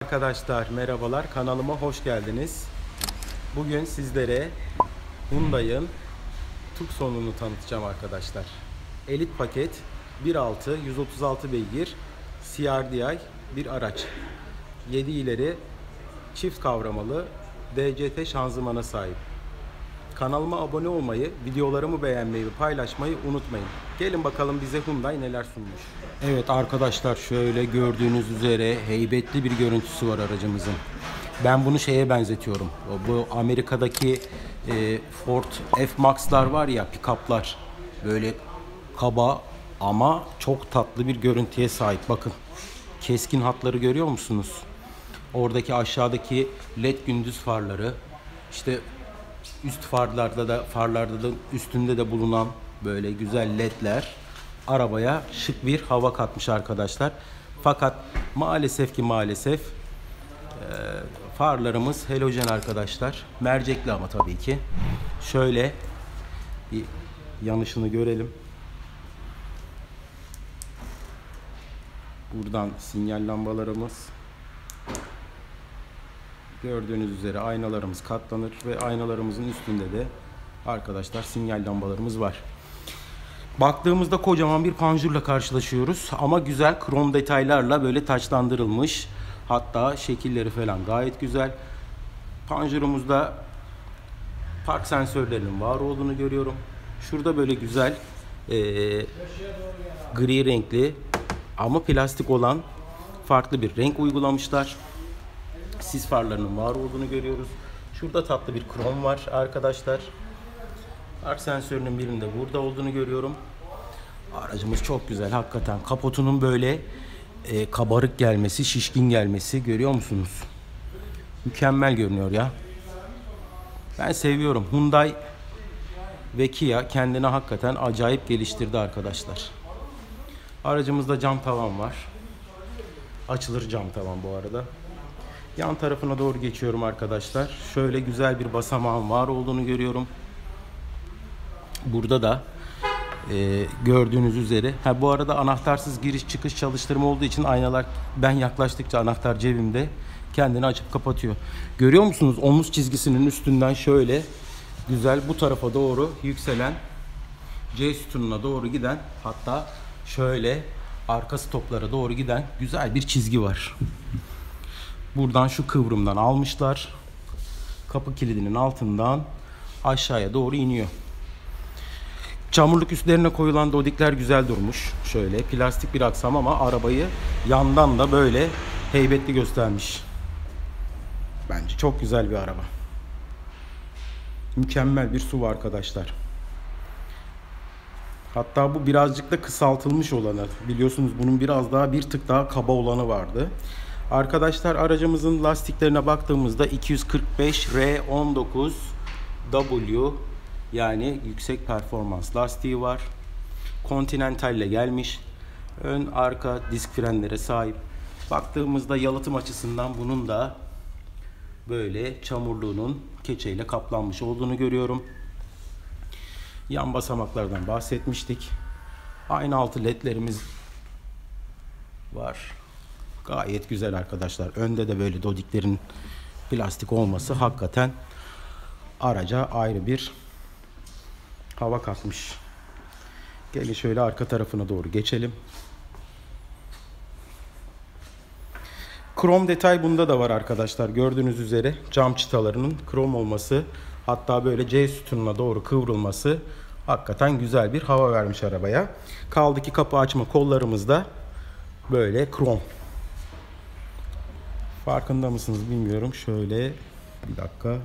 Arkadaşlar merhabalar, kanalıma hoş geldiniz. Bugün sizlere Hyundai'ın Tucson'unu tanıtacağım arkadaşlar. Elit paket 1.6 136 beygir CRDI bir araç. 7 ileri çift kavramalı DCT şanzımana sahip. Kanalıma abone olmayı, videolarımı beğenmeyi ve paylaşmayı unutmayın. Gelin bakalım bize Hyundai neler sunmuş. Evet arkadaşlar, şöyle gördüğünüz üzere heybetli bir görüntüsü var aracımızın. Ben bunu şeye benzetiyorum. Bu Amerika'daki Ford F-Max'lar var ya, pick-up'lar. Böyle kaba ama çok tatlı bir görüntüye sahip. Bakın, keskin hatları görüyor musunuz? Oradaki aşağıdaki led gündüz farları, işte üst farlarda da üstünde de bulunan böyle güzel ledler arabaya şık bir hava katmış arkadaşlar. Fakat maalesef farlarımız halojen arkadaşlar. Mercekli ama tabii ki. Şöyle bir yanışını görelim. Buradan sinyal lambalarımız. Gördüğünüz üzere aynalarımız katlanır ve aynalarımızın üstünde de arkadaşlar sinyal lambalarımız var. Baktığımızda kocaman bir panjurla karşılaşıyoruz ama güzel krom detaylarla böyle taçlandırılmış. Hatta şekilleri falan gayet güzel. Panjurumuzda park sensörlerinin var olduğunu görüyorum. Şurada böyle güzel gri renkli ama plastik olan farklı bir renk uygulamışlar. Sis farlarının var olduğunu görüyoruz. Şurada tatlı bir krom var arkadaşlar. Park sensörünün birinde burada olduğunu görüyorum. Aracımız çok güzel hakikaten. Kapotunun böyle kabarık gelmesi, şişkin gelmesi görüyor musunuz? Mükemmel görünüyor ya. Ben seviyorum. Hyundai ve Kia kendini hakikaten acayip geliştirdi arkadaşlar. Aracımızda cam tavan var. Açılır cam tavan bu arada. Yan tarafına doğru geçiyorum arkadaşlar. Şöyle güzel bir basamağın var olduğunu görüyorum. Burada da gördüğünüz üzere. Bu arada anahtarsız giriş çıkış çalıştırma olduğu için aynalar, ben yaklaştıkça anahtar cebimde kendini açıp kapatıyor. Görüyor musunuz? Omuz çizgisinin üstünden şöyle güzel bu tarafa doğru yükselen, C sütununa doğru giden, hatta şöyle arka stoplara doğru giden güzel bir çizgi var. Buradan şu kıvrımdan almışlar. Kapı kilidinin altından aşağıya doğru iniyor. Çamurluk üstlerine koyulan dodikler güzel durmuş. Şöyle plastik bir aksam ama arabayı yandan da böyle heybetli göstermiş. Bence çok güzel bir araba. Mükemmel bir SUV arkadaşlar. Hatta bu birazcık da kısaltılmış olanı. Biliyorsunuz bunun biraz daha bir tık daha kaba olanı vardı. Arkadaşlar aracımızın lastiklerine baktığımızda 245 R19W yani yüksek performans lastiği var. Continental ile gelmiş. Ön arka disk frenlere sahip. Baktığımızda yalıtım açısından bunun da böyle çamurluğunun keçeyle kaplanmış olduğunu görüyorum. Yan basamaklardan bahsetmiştik. Aynı altı ledlerimiz var. Gayet güzel arkadaşlar. Önde de böyle dodiklerin plastik olması hakikaten araca ayrı bir hava katmış. Gelin şöyle arka tarafına doğru geçelim. Krom detay bunda da var arkadaşlar. Gördüğünüz üzere cam çıtalarının krom olması, hatta böyle C sütununa doğru kıvrılması hakikaten güzel bir hava vermiş arabaya. Kaldı ki kapı açma kollarımızda böyle krom. Farkında mısınız bilmiyorum. Şöyle bir dakika.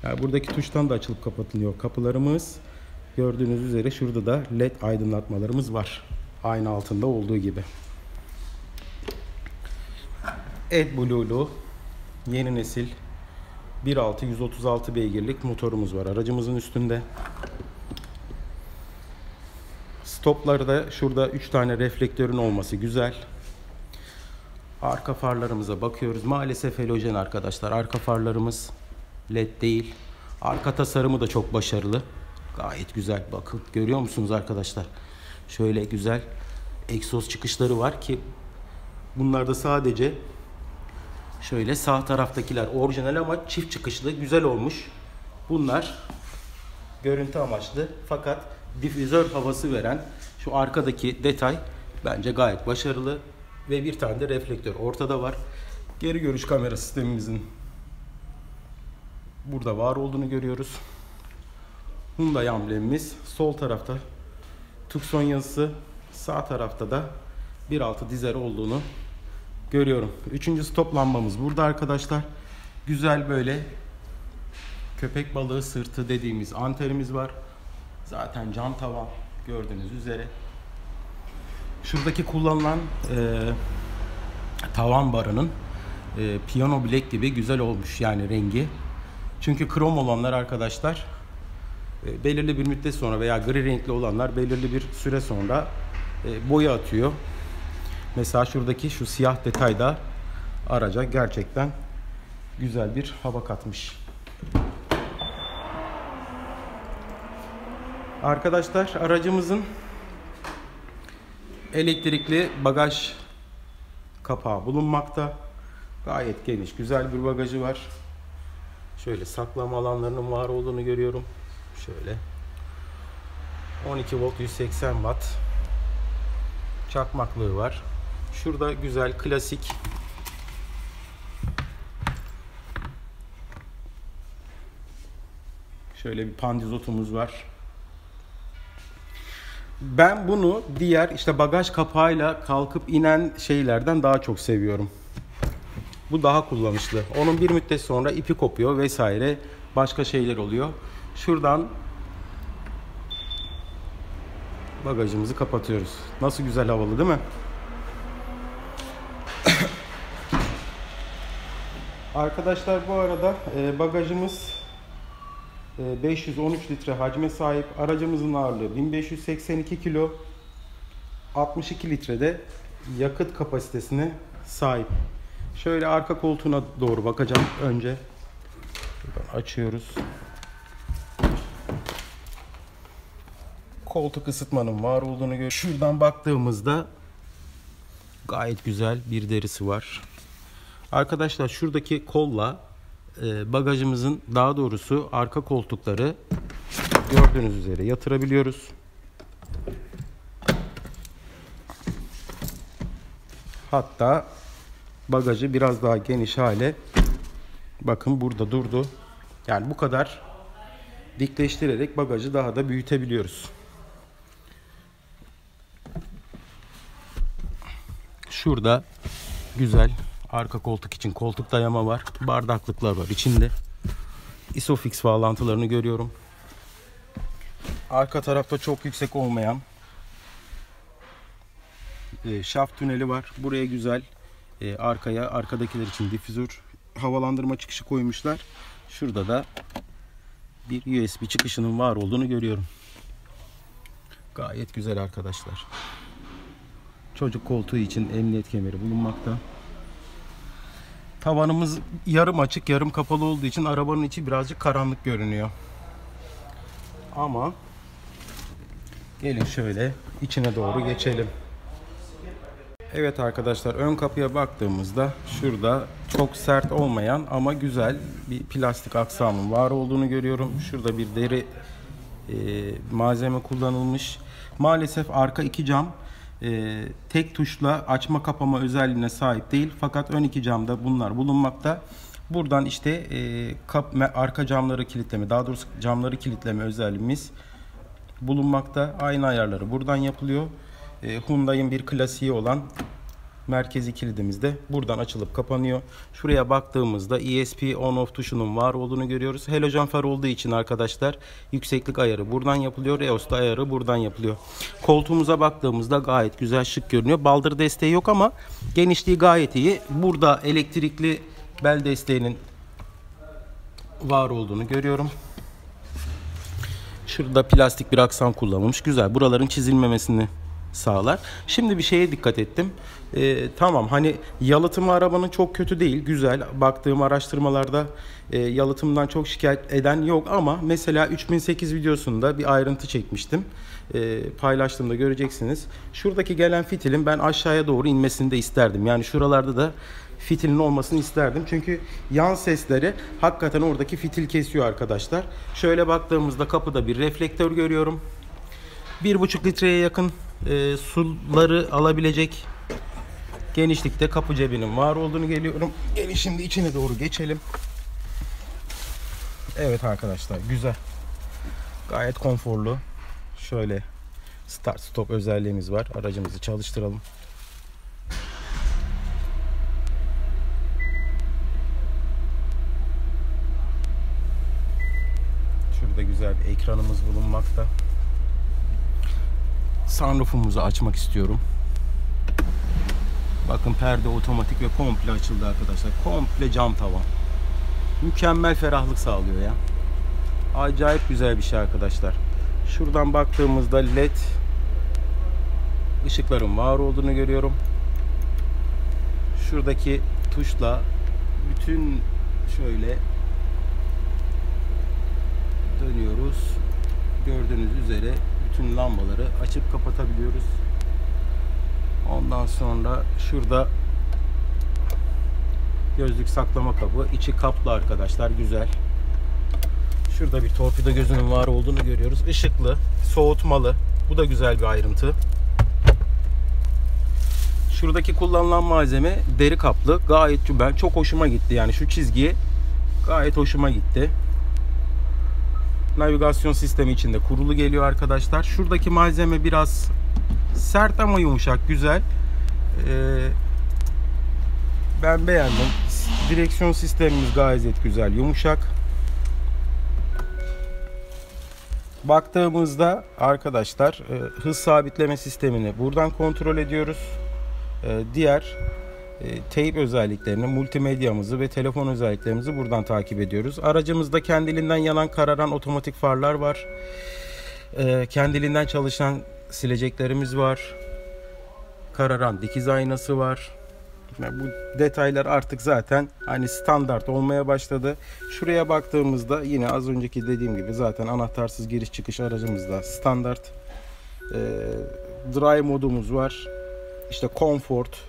Yani buradaki tuştan da açılıp kapatılıyor kapılarımız. Gördüğünüz üzere şurada da led aydınlatmalarımız var. Aynı altında olduğu gibi. AdBlue'lu yeni nesil 1.6 136 beygirlik motorumuz var aracımızın üstünde. Stoplarda şurada 3 tane reflektörün olması güzel. Arka farlarımıza bakıyoruz. Maalesef halojen arkadaşlar. Arka farlarımız led değil. Arka tasarımı da çok başarılı. Gayet güzel. Bakın görüyor musunuz arkadaşlar? Şöyle güzel egzoz çıkışları var ki bunlarda sadece Şöyle sağ taraftakiler orijinal ama çift çıkışlı, güzel olmuş. Bunlar görüntü amaçlı fakat difüzör havası veren şu arkadaki detay bence gayet başarılı ve bir tane de reflektör ortada var. Geri görüş kamera sistemimizin burada var olduğunu görüyoruz. Hyundai amblemimiz sol tarafta Tucson yazısı, sağ tarafta da 1.6 dizel olduğunu görüyorum. Üçüncü stop lambamız burada arkadaşlar. Güzel böyle köpek balığı sırtı dediğimiz antenimiz var. Zaten cam tavan gördüğünüz üzere. Şuradaki kullanılan tavan barının piyano bilek gibi güzel olmuş yani rengi. Çünkü krom olanlar arkadaşlar belirli bir müddet sonra veya gri renkli olanlar belirli bir süre sonra boya atıyor. Mesela şuradaki şu siyah detay da araca gerçekten güzel bir hava katmış. Arkadaşlar aracımızın elektrikli bagaj kapağı bulunmakta. Gayet geniş, güzel bir bagajı var. Şöyle saklama alanlarının var olduğunu görüyorum. Şöyle 12 volt 180 watt çakmaklığı var. Şurada güzel klasik şöyle bir pandizotumuz var. Ben bunu diğer işte bagaj kapağıyla kalkıp inen şeylerden daha çok seviyorum. Bu daha kullanışlı. Onun bir müddet sonra ipi kopuyor vesaire başka şeyler oluyor. Şuradan bagajımızı kapatıyoruz. Nasıl güzel havalı değil mi? Arkadaşlar bu arada bagajımız 513 litre hacme sahip. Aracımızın ağırlığı 1582 kilo. 62 litrede yakıt kapasitesine sahip. Şöyle arka koltuğuna doğru bakacağım önce. Şuradan açıyoruz. Koltuk ısıtmanın var olduğunu görüyoruz. Şuradan baktığımızda gayet güzel bir derisi var. Arkadaşlar şuradaki kolla bagajımızın daha doğrusu arka koltukları gördüğünüz üzere yatırabiliyoruz. Hatta bagajı biraz daha geniş hale bakın burada durdu. Yani bu kadar dikleştirerek bagajı daha da büyütebiliyoruz. Şurada güzel arka koltuk için koltuk dayama var. Bardaklıklar var içinde. Isofix bağlantılarını görüyorum. Arka tarafta çok yüksek olmayan şaft tüneli var. Buraya güzel arkaya arkadakiler için difüzör havalandırma çıkışı koymuşlar. Şurada da bir USB çıkışının var olduğunu görüyorum. Gayet güzel arkadaşlar. Çocuk koltuğu için emniyet kemeri bulunmakta. Tavanımız yarım açık, yarım kapalı olduğu için arabanın içi birazcık karanlık görünüyor. Ama gelin şöyle içine doğru geçelim. Evet arkadaşlar, ön kapıya baktığımızda şurada çok sert olmayan ama güzel bir plastik aksamın var olduğunu görüyorum. Şurada bir deri malzeme kullanılmış. Maalesef arka iki cam tek tuşla açma kapama özelliğine sahip değil. Fakat ön iki camda bunlar bulunmakta. Buradan işte arka camları kilitleme, daha doğrusu camları kilitleme özelliğimiz bulunmakta. Aynı ayarları buradan yapılıyor. Hyundai'nin bir klasiği olan merkezi kilidimiz de buradan açılıp kapanıyor. Şuraya baktığımızda ESP on off tuşunun var olduğunu görüyoruz. Halojen far olduğu için arkadaşlar yükseklik ayarı buradan yapılıyor. Reos'ta ayarı buradan yapılıyor. Koltuğumuza baktığımızda gayet güzel, şık görünüyor. Baldır desteği yok ama genişliği gayet iyi. Burada elektrikli bel desteğinin var olduğunu görüyorum. Şurada plastik bir aksam kullanılmış. Güzel. Buraların çizilmemesini sağlar. Şimdi bir şeye dikkat ettim. Tamam, hani yalıtımı arabanın çok kötü değil. Güzel. Baktığım araştırmalarda yalıtımdan çok şikayet eden yok ama mesela 3008 videosunda bir ayrıntı çekmiştim. Paylaştığımda göreceksiniz. Şuradaki gelen fitilin ben aşağıya doğru inmesini de isterdim. Yani şuralarda da fitilin olmasını isterdim. Çünkü yan sesleri hakikaten oradaki fitil kesiyor arkadaşlar. Şöyle baktığımızda kapıda bir reflektör görüyorum. 1,5 litreye yakın suları alabilecek genişlikte kapı cebinin var olduğunu görüyorum. Gelin şimdi içine doğru geçelim. Evet arkadaşlar, güzel. Gayet konforlu. Şöyle start stop özelliğimiz var. Aracımızı çalıştıralım. Şurada güzel bir ekranımız bulunmakta. Sunroofumuzu açmak istiyorum. Bakın perde otomatik ve komple açıldı arkadaşlar. Komple cam tavan. Mükemmel ferahlık sağlıyor ya. Acayip güzel bir şey arkadaşlar. Şuradan baktığımızda LED ışıkların var olduğunu görüyorum. Şuradaki tuşla bütün şöyle dönüyoruz. Gördüğünüz üzere bütün lambaları açıp kapatabiliyoruz. Ondan sonra şurada gözlük saklama kabı. İçi kaplı arkadaşlar. Güzel. Şurada bir torpido gözünün var olduğunu görüyoruz. Işıklı, soğutmalı. Bu da güzel bir ayrıntı. Şuradaki kullanılan malzeme deri kaplı. Gayet ben çok hoşuma gitti. Yani şu çizgi gayet hoşuma gitti. Navigasyon sistemi içinde kurulu geliyor arkadaşlar. Şuradaki malzeme biraz sert ama yumuşak, güzel. Ben beğendim. Direksiyon sistemimiz gayet güzel, yumuşak. Baktığımızda arkadaşlar hız sabitleme sistemini buradan kontrol ediyoruz. Diğer teyp özelliklerini, multimedyamızı ve telefon özelliklerimizi buradan takip ediyoruz. Aracımızda kendiliğinden yanan, kararan otomatik farlar var. Kendiliğinden çalışan sileceklerimiz var. Kararan dikiz aynası var. Yani bu detaylar artık zaten hani standart olmaya başladı. Şuraya baktığımızda yine az önceki dediğim gibi zaten anahtarsız giriş çıkış aracımızda standart. Drive modumuz var. İşte comfort,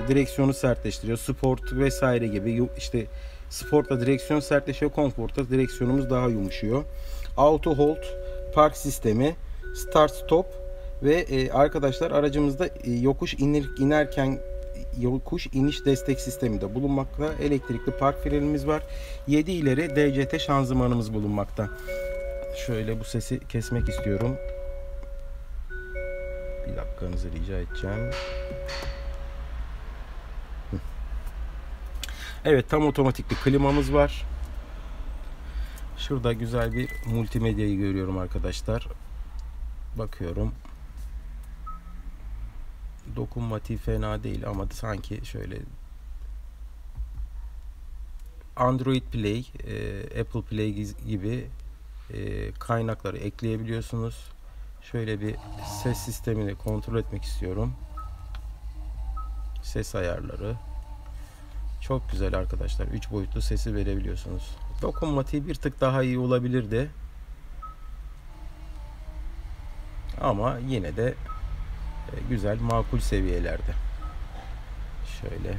direksiyonu sertleştiriyor. Sport vesaire gibi. İşte sportla direksiyon sertleşiyor. Comfort'ta direksiyonumuz daha yumuşuyor. Auto hold, park sistemi, start stop ve arkadaşlar aracımızda yokuş iniş destek sistemi de bulunmakta. Elektrikli park frenimiz var. 7 ileri DCT şanzımanımız bulunmakta. Şöyle bu sesi kesmek istiyorum. Bir dakikanızı rica edeceğim. Evet, tam otomatik bir klimamız var. Şurada güzel bir multimedyayı görüyorum arkadaşlar. Bakıyorum. Dokunmatiği fena değil ama sanki şöyle Android Play, Apple Play gibi kaynakları ekleyebiliyorsunuz. Şöyle bir ses sistemini kontrol etmek istiyorum. Ses ayarları. Çok güzel arkadaşlar. 3 boyutlu sesi verebiliyorsunuz. Dokunmatiği bir tık daha iyi olabilirdi. Ama yine de güzel, makul seviyelerde. Şöyle.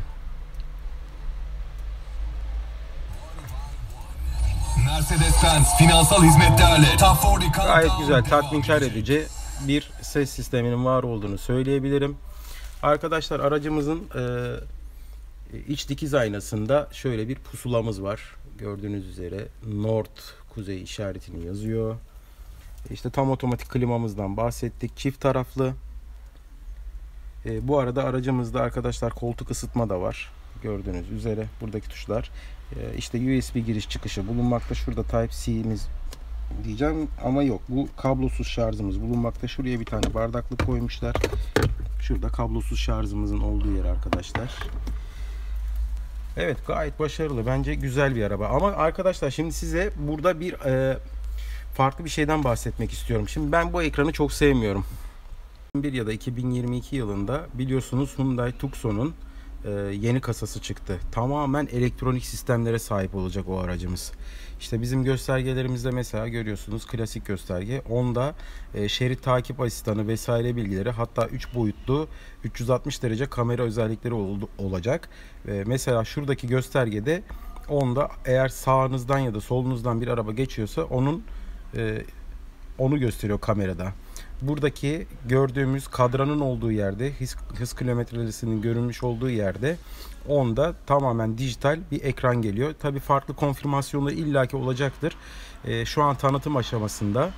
Mercedes-Benz finansal hizmetlerle gayet güzel, tatminkar edici bir ses sisteminin var olduğunu söyleyebilirim. Arkadaşlar aracımızın iç dikiz aynasında şöyle bir pusulamız var. Gördüğünüz üzere North kuzey işaretini yazıyor. İşte tam otomatik klimamızdan bahsettik. Çift taraflı. Bu arada aracımızda arkadaşlar koltuk ısıtma da var. Gördüğünüz üzere buradaki tuşlar. İşte USB giriş çıkışı bulunmakta. Şurada Type-C'miz diyeceğim ama yok. Bu kablosuz şarjımız bulunmakta. Şuraya bir tane bardaklık koymuşlar. Şurada kablosuz şarjımızın olduğu yer arkadaşlar. Evet, gayet başarılı. Bence güzel bir araba. Ama arkadaşlar şimdi size burada bir farklı bir şeyden bahsetmek istiyorum. Şimdi ben bu ekranı çok sevmiyorum. 2021 ya da 2022 yılında biliyorsunuz Hyundai Tucson'un yeni kasası çıktı. Tamamen elektronik sistemlere sahip olacak o aracımız. İşte bizim göstergelerimizde mesela görüyorsunuz klasik gösterge. Onda şerit takip asistanı vesaire bilgileri, hatta 3 boyutlu 360 derece kamera özellikleri olacak. Mesela şuradaki göstergede onda eğer sağınızdan ya da solunuzdan bir araba geçiyorsa onu gösteriyor kamerada. Buradaki gördüğümüz kadranın olduğu yerde, hız kilometresinin görünmüş olduğu yerde onda tamamen dijital bir ekran geliyor. Tabii farklı konfirmasyonları illaki olacaktır. Şu an tanıtım aşamasında.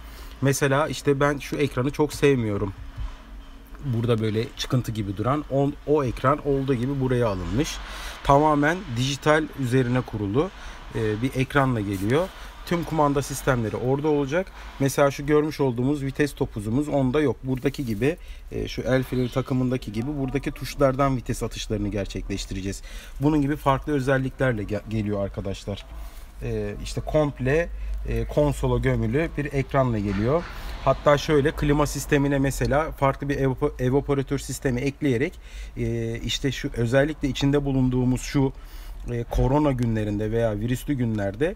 Mesela işte ben şu ekranı çok sevmiyorum. Burada böyle çıkıntı gibi duran o ekran olduğu gibi buraya alınmış. Tamamen dijital üzerine kurulu bir ekranla geliyor. Tüm kumanda sistemleri orada olacak. Mesela şu görmüş olduğumuz vites topuzumuz onda yok. Buradaki gibi şu el freni takımındaki gibi buradaki tuşlardan vites atışlarını gerçekleştireceğiz. Bunun gibi farklı özelliklerle geliyor arkadaşlar. İşte komple konsola gömülü bir ekranla geliyor. Hatta şöyle klima sistemine mesela farklı bir evaporatör sistemi ekleyerek işte şu özellikle içinde bulunduğumuz şu korona günlerinde veya virüslü günlerde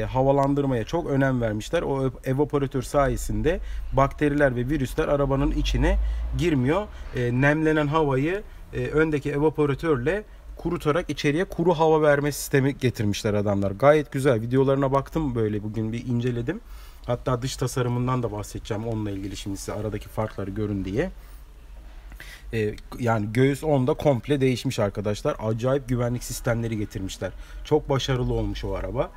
havalandırmaya çok önem vermişler. O evaporatör sayesinde bakteriler ve virüsler arabanın içine girmiyor. Nemlenen havayı öndeki evaporatörle kurutarak içeriye kuru hava verme sistemi getirmişler adamlar. Gayet güzel. Videolarına baktım, böyle bugün bir inceledim. Hatta dış tasarımından da bahsedeceğim onunla ilgili, şimdi size aradaki farkları görün diye. Yani göğüs onda komple değişmiş arkadaşlar. Acayip güvenlik sistemleri getirmişler. Çok başarılı olmuş o araba.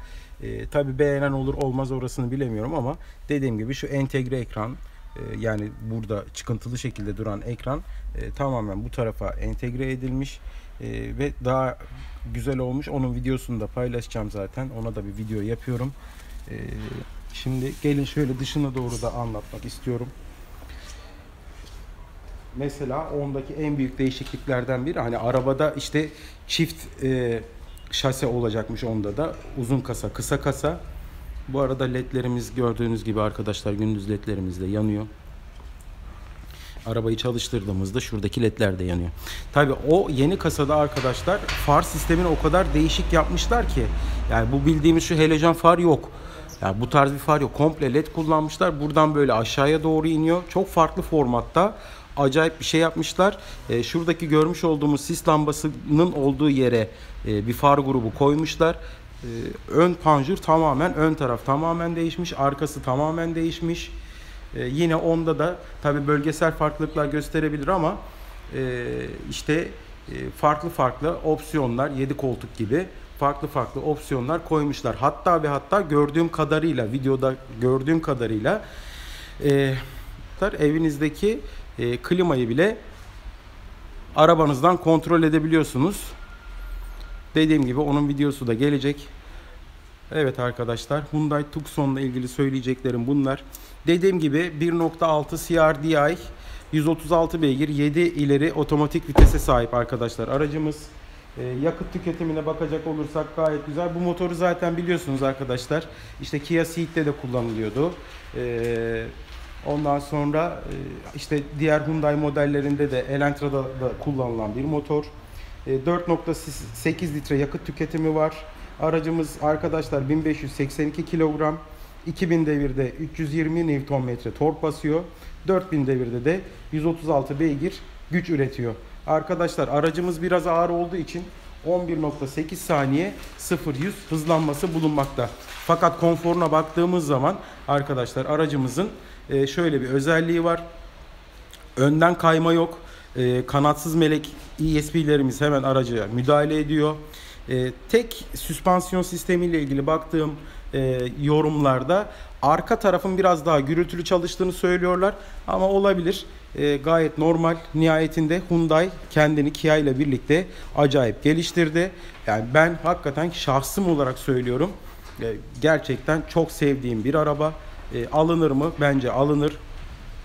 Tabi beğenen olur olmaz orasını bilemiyorum ama dediğim gibi şu entegre ekran, yani burada çıkıntılı şekilde duran ekran tamamen bu tarafa entegre edilmiş ve daha güzel olmuş. Onun videosunu da paylaşacağım zaten. Ona da bir video yapıyorum. Şimdi gelin şöyle dışına doğru da anlatmak istiyorum. Mesela ondaki en büyük değişikliklerden biri, hani arabada işte çift şase olacakmış, onda da uzun kasa kısa kasa. Bu arada ledlerimiz gördüğünüz gibi arkadaşlar, gündüz ledlerimiz de yanıyor. Arabayı çalıştırdığımızda şuradaki ledler de yanıyor. Tabi o yeni kasada arkadaşlar far sistemini o kadar değişik yapmışlar ki, yani bu bildiğimiz şu halojen far yok. Yani bu tarz bir far yok. Komple led kullanmışlar. Buradan böyle aşağıya doğru iniyor. Çok farklı formatta. Acayip bir şey yapmışlar. Şuradaki görmüş olduğumuz sis lambasının olduğu yere bir far grubu koymuşlar. Ön panjur tamamen, ön taraf tamamen değişmiş. Arkası tamamen değişmiş. Yine onda da tabi bölgesel farklılıklar gösterebilir ama işte farklı farklı opsiyonlar, 7 koltuk gibi farklı farklı opsiyonlar koymuşlar. Hatta ve hatta gördüğüm kadarıyla, videoda gördüğüm kadarıyla evinizdeki klimayı bile arabanızdan kontrol edebiliyorsunuz. Dediğim gibi onun videosu da gelecek. Evet arkadaşlar, Hyundai Tucson'la ilgili söyleyeceklerim bunlar. Dediğim gibi 1.6 CRDI 136 beygir 7 ileri otomatik vitese sahip arkadaşlar aracımız. Yakıt tüketimine bakacak olursak gayet güzel. Bu motoru zaten biliyorsunuz arkadaşlar. İşte Kia Ceed'de de kullanılıyordu. Ondan sonra işte diğer Hyundai modellerinde de Elantra'da da kullanılan bir motor. 4.8 litre yakıt tüketimi var. Aracımız arkadaşlar 1582 kilogram. 2000 devirde 320 Nm tork basıyor. 4000 devirde de 136 beygir güç üretiyor. Arkadaşlar aracımız biraz ağır olduğu için 11.8 saniye 0-100 hızlanması bulunmakta. Fakat konforuna baktığımız zaman arkadaşlar aracımızın şöyle bir özelliği var. Önden kayma yok. Kanatsız melek ESP'lerimiz hemen araca müdahale ediyor. Tek süspansiyon sistemiyle ilgili baktığım yorumlarda arka tarafın biraz daha gürültülü çalıştığını söylüyorlar. Ama olabilir. Gayet normal. Nihayetinde Hyundai kendini Kia ile birlikte acayip geliştirdi. Yani ben hakikaten şahsım olarak söylüyorum. Gerçekten çok sevdiğim bir araba. Alınır mı? Bence alınır.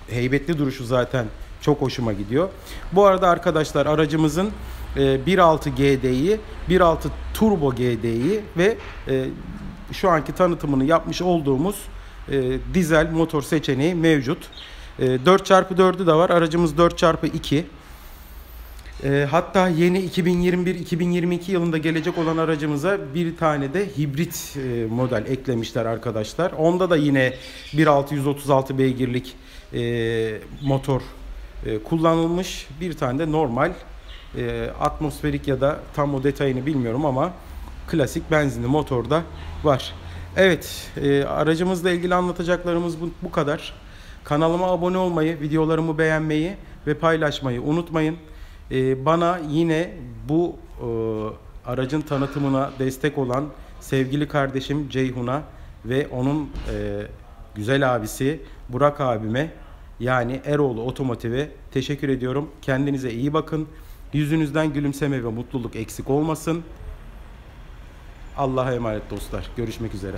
Heybetli duruşu zaten çok hoşuma gidiyor. Bu arada arkadaşlar aracımızın 1.6 GDI, 1.6 Turbo GDI ve şu anki tanıtımını yapmış olduğumuz dizel motor seçeneği mevcut. 4x4'ü de var. Aracımız 4x2. Hatta yeni 2021-2022 yılında gelecek olan aracımıza bir tane de hibrit model eklemişler arkadaşlar. Onda da yine 1.6 136 beygirlik motor kullanılmış. Bir tane de normal atmosferik ya da tam o detayını bilmiyorum ama klasik benzinli motorda var. Evet, aracımızla ilgili anlatacaklarımız bu kadar. Kanalıma abone olmayı, videolarımı beğenmeyi ve paylaşmayı unutmayın. Bana yine bu aracın tanıtımına destek olan sevgili kardeşim Ceyhun'a ve onun güzel abisi Burak abime, yani Eroğlu Otomotiv'e teşekkür ediyorum. Kendinize iyi bakın. Yüzünüzden gülümseme ve mutluluk eksik olmasın. Allah'a emanet dostlar. Görüşmek üzere.